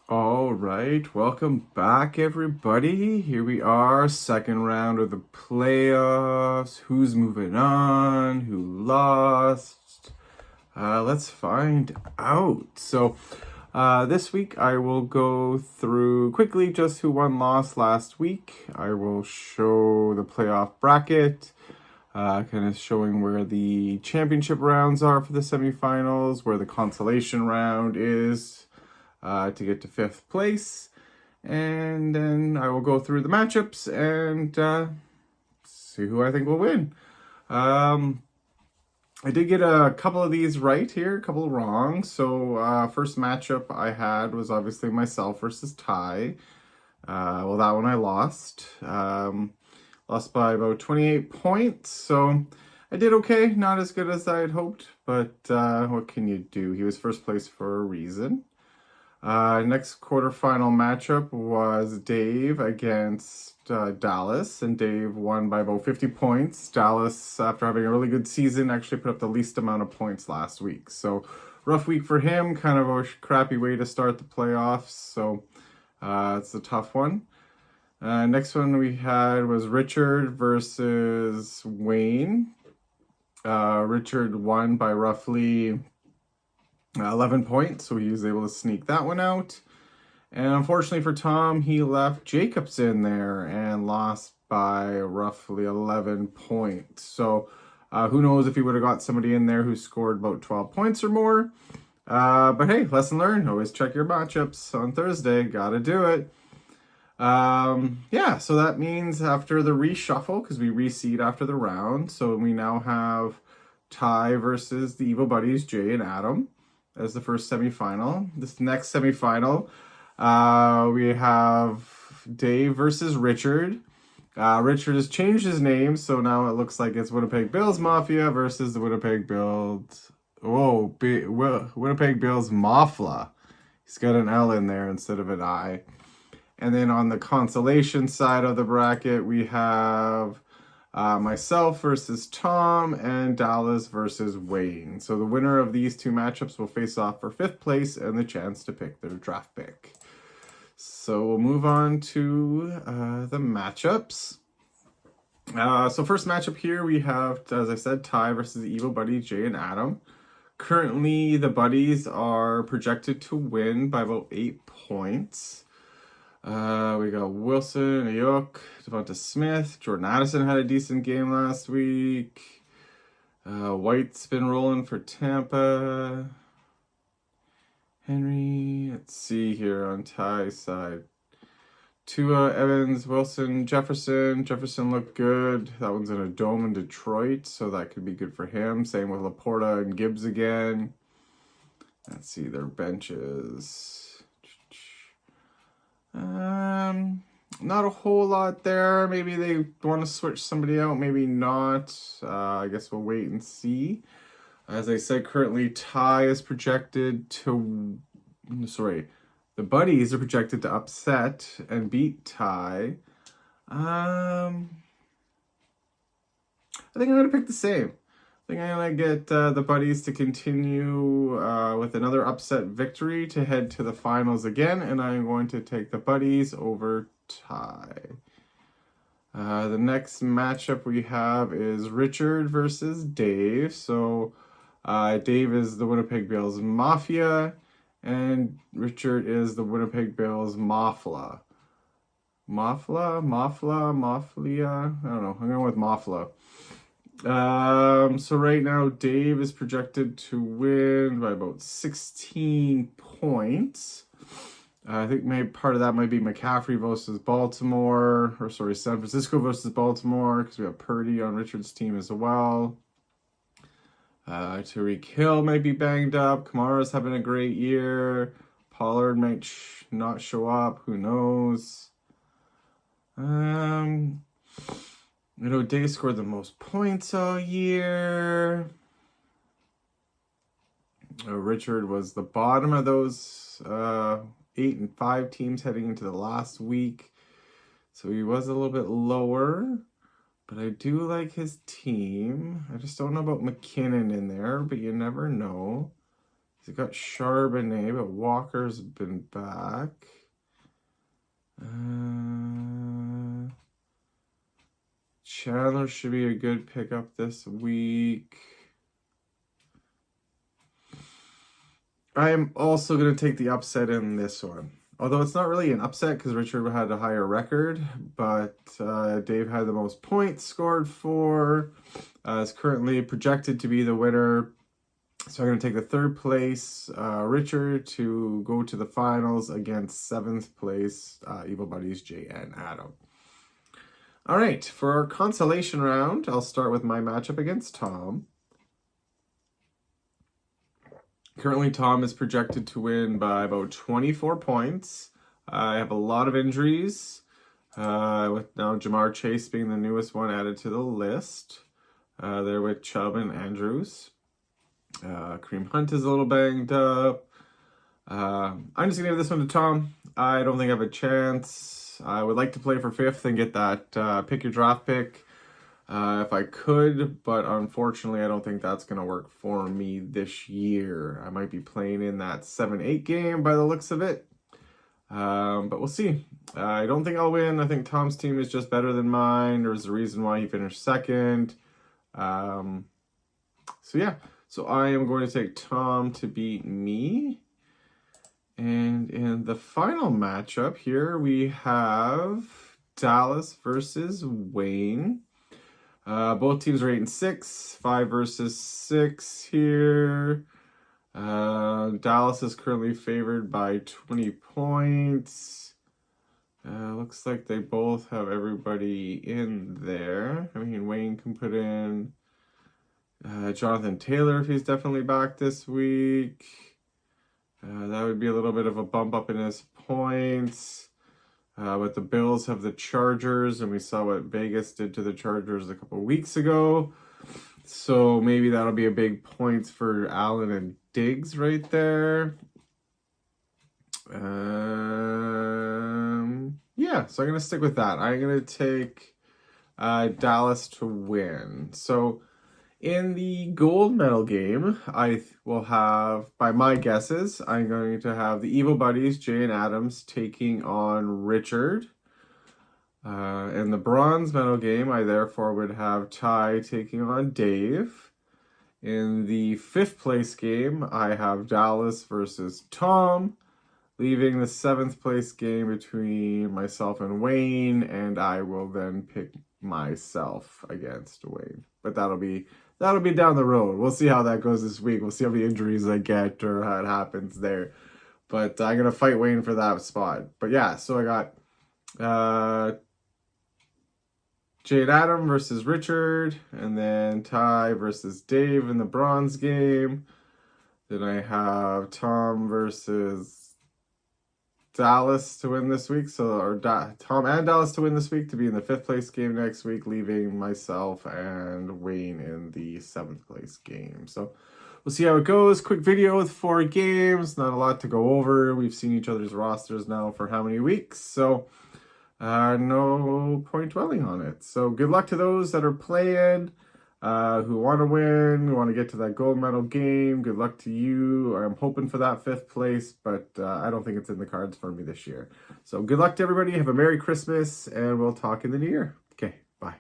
All right, welcome back, everybody. Here we are, second round of the playoffs. Who's moving on? Who lost? Let's find out. This week I will go through quickly just who won, lost last week. I will show the playoff bracket, kind of showing where the championship rounds are for the semifinals, where the consolation round is to get to fifth place. And then I will go through the matchups and see who I think will win. I did get a couple of these right here, a couple wrong. So first matchup I had was obviously myself versus Ty. Well, that one I lost. Lost by about 28 points. So I did okay, not as good as I had hoped, but what can you do? He was first place for a reason. Next quarterfinal matchup was Dave against Dallas, and Dave won by about 50 points. Dallas, after having a really good season, actually put up the least amount of points last week. So, rough week for him, kind of a crappy way to start the playoffs. So, it's a tough one. Next one we had was Richard versus Wayne. Richard won by roughly 11 points, so he was able to sneak that one out. And unfortunately for Tom, he left Jacobs in there and lost by roughly 11 points. So who knows if he would have got somebody in there who scored about 12 points or more. But hey, lesson learned. Always check your matchups on Thursday. Gotta do it. So that means after the reshuffle, because we reseed after the round, so we now have Ty versus the Evil Buddies, Jay and Adam, as the first semifinal. This next semifinal, we have Dave versus Richard. Richard has changed his name, so now it looks like it's Winnipeg Bills Mafia versus the Winnipeg Bills. Winnipeg Bills Mafla. He's got an L in there instead of an I. And then on the consolation side of the bracket, we have myself versus Tom and Dallas versus Wayne. So the winner of these two matchups will face off for fifth place and the chance to pick their draft pick. So we'll move on to the matchups. So first matchup here, we have, as I said, Ty versus the Evil Buddy, Jay and Adam. Currently, the Buddies are projected to win by about 8 points. We got Wilson, Ayuk, Devonta Smith. Jordan Addison had a decent game last week. White's been rolling for Tampa. Henry, let's see here on Ty's side. Tua, Evans, Wilson, Jefferson. Jefferson looked good. That one's in a dome in Detroit, so that could be good for him. Same with Laporta and Gibbs again. Let's see their benches. Not a whole lot there. Maybe they want to switch somebody out, maybe not. I guess we'll wait and see. As I said, currently Ty is projected to... the Buddies are projected to upset and beat Ty. I think I'm going to pick the same. I think I'm going to get the Buddies to continue with another upset victory to head to the finals again, and I'm going to take the Buddies over Ty. The next matchup we have is Richard versus Dave. So Dave is the Winnipeg Bills Mafia, and Richard is the Winnipeg Bills Mafla. Maflia? I don't know. I'm going with Mafla. So right now Dave is projected to win by about 16 points. I think maybe part of that might be McCaffrey versus Baltimore, San Francisco versus Baltimore, because we have Purdy on Richard's team as well. Tyreek Hill might be banged up. Kamara's having a great year. Pollard might not show up. Who knows? Dave scored the most points all year. Richard was the bottom of those 8 and 5 teams heading into the last week. So he was a little bit lower. But I do like his team. I just don't know about McKinnon in there, but you never know. He's got Charbonnet, but Walker's been back. Chandler should be a good pickup this week. I am also going to take the upset in this one. Although it's not really an upset because Richard had a higher record, but Dave had the most points scored for. Is currently projected to be the winner. So I'm going to take the third place Richard to go to the finals against seventh place Evil Buddies Jay and Adam. All right, for our consolation round, I'll start with my matchup against Tom. Currently, Tom is projected to win by about 24 points. I have a lot of injuries, with now Jamar Chase being the newest one added to the list. There with Chubb and Andrews. Kareem Hunt is a little banged up. I'm just going to give this one to Tom. I don't think I have a chance. I would like to play for fifth and get that pick your draft pick. If I could, but unfortunately I don't think that's going to work for me this year. I might be playing in that 7-8 game by the looks of it. But we'll see. I don't think I'll win. I think Tom's team is just better than mine. There's a reason why he finished second. So yeah. So I am going to take Tom to beat me. And in the final matchup here, we have Dallas versus Wayne. Both teams are 8-6, 5 versus 6 here. Dallas is currently favored by 20 points. Looks like they both have everybody in there. I mean, Wayne can put in Jonathan Taylor if he's definitely back this week. That would be a little bit of a bump up in his points. But the Bills have the Chargers, and we saw what Vegas did to the Chargers a couple weeks ago. So maybe that'll be a big points for Allen and Diggs right there. Yeah, so I'm going to stick with that. I'm going to take Dallas to win. So in the gold medal game, I will have, by my guesses, I'm going to have the Evil Buddies, Jay and Adams, taking on Richard. In the bronze medal game, I therefore would have Ty taking on Dave. In the fifth place game, I have Dallas versus Tom, leaving the seventh place game between myself and Wayne, and I will then pick myself against Wayne. But that'll be down the road. We'll see how that goes this week. We'll see how many injuries I get or how it happens there. But I'm going to fight Wayne for that spot. But yeah, so I got Jay and Adam versus Richard, and then Ty versus Dave in the bronze game. Then I have Tom versus Dallas to win this week, Tom and Dallas to win this week to be in the fifth place game next week, leaving myself and Wayne in the seventh place game. So we'll see how it goes. Quick video with 4 games, not a lot to go over. We've seen each other's rosters now for how many weeks, so no point dwelling on it. So good luck to those that are playing, who want to win, who want to get to that gold medal game. Good luck to you. I'm hoping for that 5th place, but I don't think it's in the cards for me this year. So good luck to everybody. Have a Merry Christmas, and we'll talk in the new year. Okay, bye.